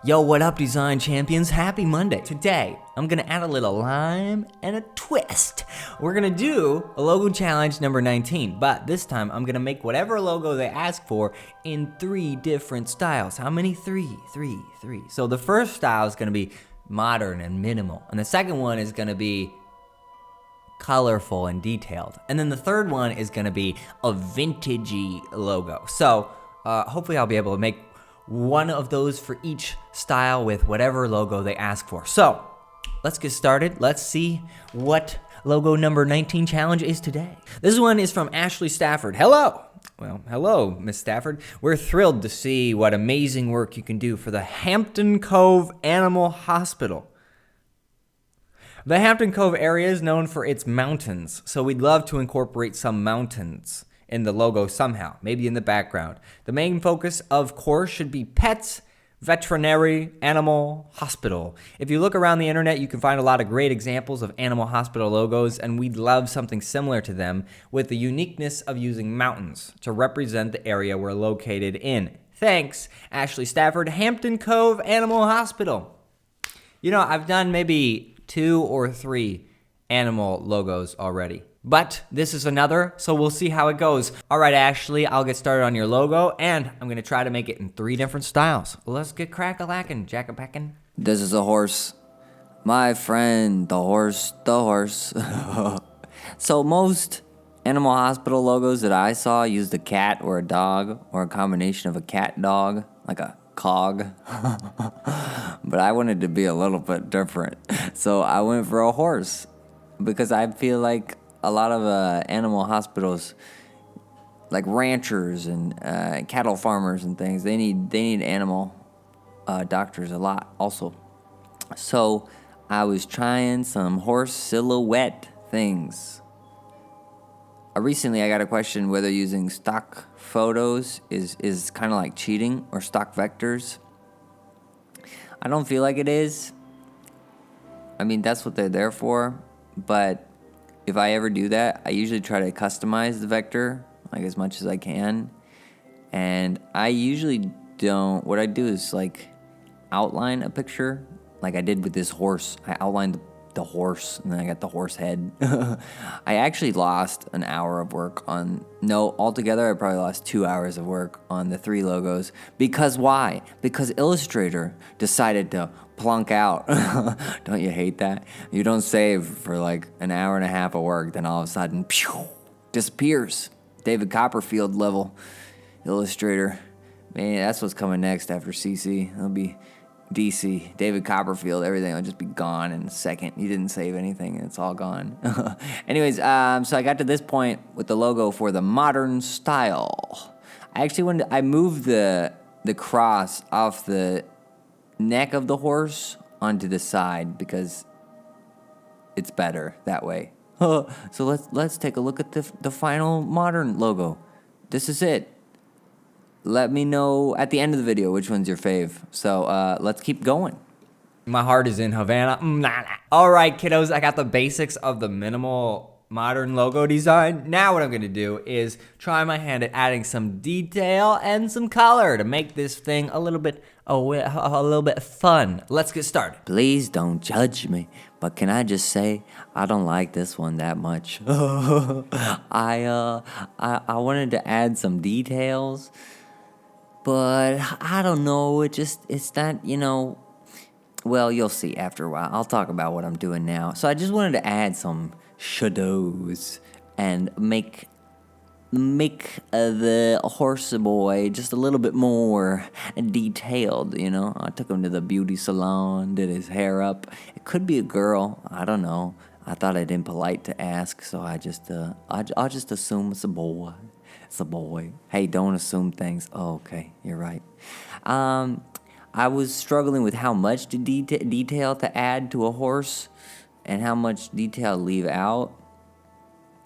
Yo, what up, design champions? Happy Monday. Today, I'm gonna add a little lime and a twist. We're gonna do a logo challenge number 19, but this time I'm gonna make whatever logo they ask for in 3 different styles. How many? 3. So the first style is gonna be modern and minimal, and the second one is gonna be colorful and detailed, and then the third one is gonna be a vintagey logo. So hopefully I'll be able to make one of those for each style with whatever logo they ask for. So let's get started. Let's see what logo number 19 challenge is today. This one is from Ashley Stafford. Hello. Well, hello, Miss Stafford. We're thrilled to see what amazing work you can do for the Hampton Cove Animal Hospital. The Hampton Cove area is known for its mountains, so we'd love to incorporate some mountains in the logo somehow, maybe in the background. The main focus, of course, should be pets, veterinary, animal, hospital. If you look around the internet, you can find a lot of great examples of animal hospital logos, and we'd love something similar to them with the uniqueness of using mountains to represent the area we're located in. Thanks, Ashley Stafford, Hampton Cove Animal Hospital. You know, I've done maybe 2 or 3 animal logos already, but this is another, so we'll see how it goes. All right, Ashley, I'll get started on your logo, and I'm gonna try to make it in 3 different styles. Let's get crack-a-lackin', jack-a-packin'. This is a horse. My friend, the horse. So most animal hospital logos that I saw used a cat or a dog or a combination of a cat-dog, like a cog. But I wanted to be a little bit different. So I went for a horse because I feel like a lot of animal hospitals, like ranchers and cattle farmers and things, they need animal doctors a lot also. So I was trying some horse silhouette things. Recently I got a question whether using stock photos is kind of like cheating, or stock vectors. I don't feel like it is. I mean, that's what they're there for, but if I ever do that, I usually try to customize the vector like as much as I can. And I usually don't. What I do is like outline a picture like I did with this horse. I outlined the horse, and then I got the horse head. I actually lost an hour of work on, altogether I probably lost 2 hours of work on the 3 logos. Because why? Because Illustrator decided to plunk out. Don't you hate that? You don't save for like an hour and a half of work, then all of a sudden, pew, disappears. David Copperfield level Illustrator. Man, that's what's coming next after CC. It'll be DC, David Copperfield, everything will just be gone in a second. You didn't save anything, and it's all gone. Anyways, so I got to this point with the logo for the modern style. I moved the cross off the neck of the horse onto the side because it's better that way. So let's take a look at the final modern logo. This is it. Let me know at the end of the video which one's your fave. So let's keep going. My heart is in Havana. All right, kiddos, I got the basics of the minimal modern logo design. Now what I'm gonna do is try my hand at adding some detail and some color to make this thing a little bit fun. Let's get started. Please don't judge me, but can I just say I don't like this one that much. I wanted to add some details, but I don't know, it's not, well, you'll see after a while. I'll talk about what I'm doing now. So I just wanted to add some shadows and make the horse boy just a little bit more detailed, I took him to the beauty salon, did his hair up. It could be a girl, I don't know. I thought it impolite to ask, so I'll just assume it's a boy. It's a boy. Hey, don't assume things. Oh, okay, you're right. I was struggling with how much detail to add to a horse and how much detail to leave out.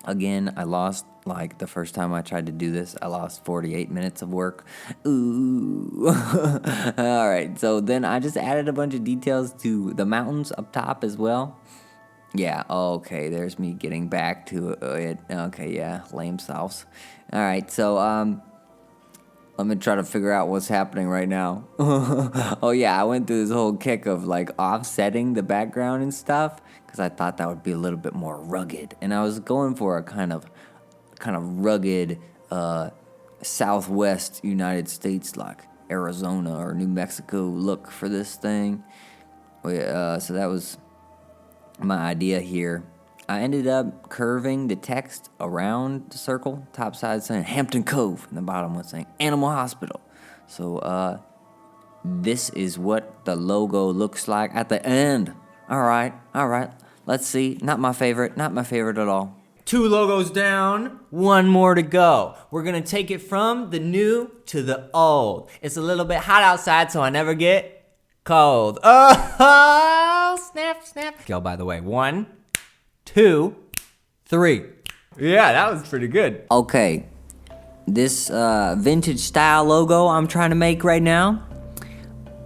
Again, I lost, like the first time I tried to do this, I lost 48 minutes of work. Ooh. All right, so then I just added a bunch of details to the mountains up top as well. Yeah, okay, there's me getting back to it. Okay, yeah, lame sauce. All right, so Let me try to figure out what's happening right now. Oh yeah, I went through this whole kick of like offsetting the background and stuff because I thought that would be a little bit more rugged, and I was going for a kind of rugged Southwest United States, like Arizona or New Mexico look for this thing. So that was my idea here. I ended up curving the text around the circle, top side saying Hampton Cove, and the bottom was saying Animal Hospital. So this is what the logo looks like at the end. All right, let's see. Not my favorite at all. 2 logos down, 1 more to go. We're gonna take it from the new to the old. It's a little bit hot outside, so I never get cold. Oh, snap. Go, by the way. 1, 2, 3. Yeah, that was pretty good. Okay, this vintage style logo I'm trying to make right now,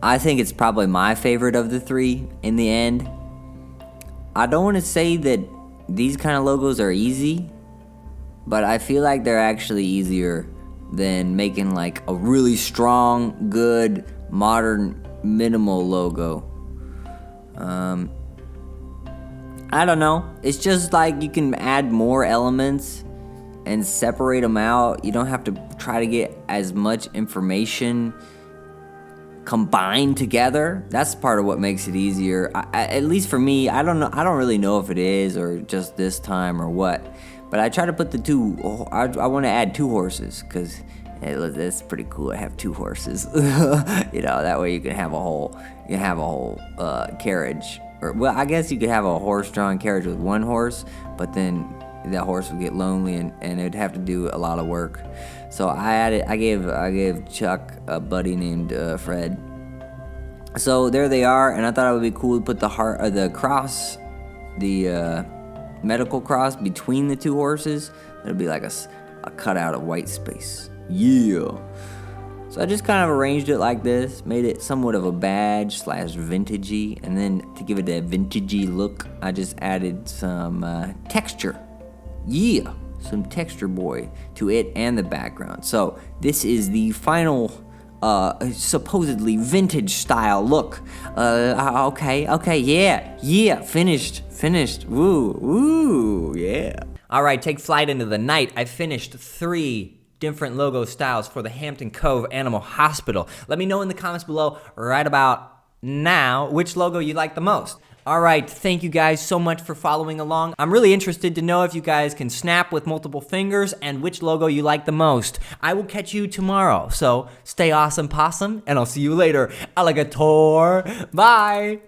I think it's probably my favorite of the 3 in the end. I don't want to say that these kind of logos are easy, but I feel like they're actually easier than making like a really strong, good, modern, minimal logo. I don't know. It's just like you can add more elements and separate them out. You don't have to try to get as much information combined together. That's part of what makes it easier. At least for me, I don't know. I don't really know if it is or just this time or what. But I try to put the 2. I want to add 2 horses because it's pretty cool to have 2 horses. That way you can have a whole carriage. Or, well, I guess you could have a horse-drawn carriage with 1 horse, but then that horse would get lonely and it'd have to do a lot of work. So I gave Chuck a buddy named Fred. So there they are, and I thought it would be cool to put the cross, the medical cross between the 2 horses. It'll be like a cutout of white space. Yeah. So I just kind of arranged it like this, made it somewhat of a badge / vintagey, and then to give it a vintagey look, I just added some texture. Yeah, some texture boy to it and the background. So this is the final supposedly vintage style look. Okay, yeah, finished. Woo, yeah. All right, take flight into the night. I finished 3 different logo styles for the Hampton Cove Animal Hospital. Let me know in the comments below right about now which logo you like the most. All right, thank you guys so much for following along. I'm really interested to know if you guys can snap with multiple fingers and which logo you like the most. I will catch you tomorrow, so stay awesome, possum, and I'll see you later, alligator. Bye.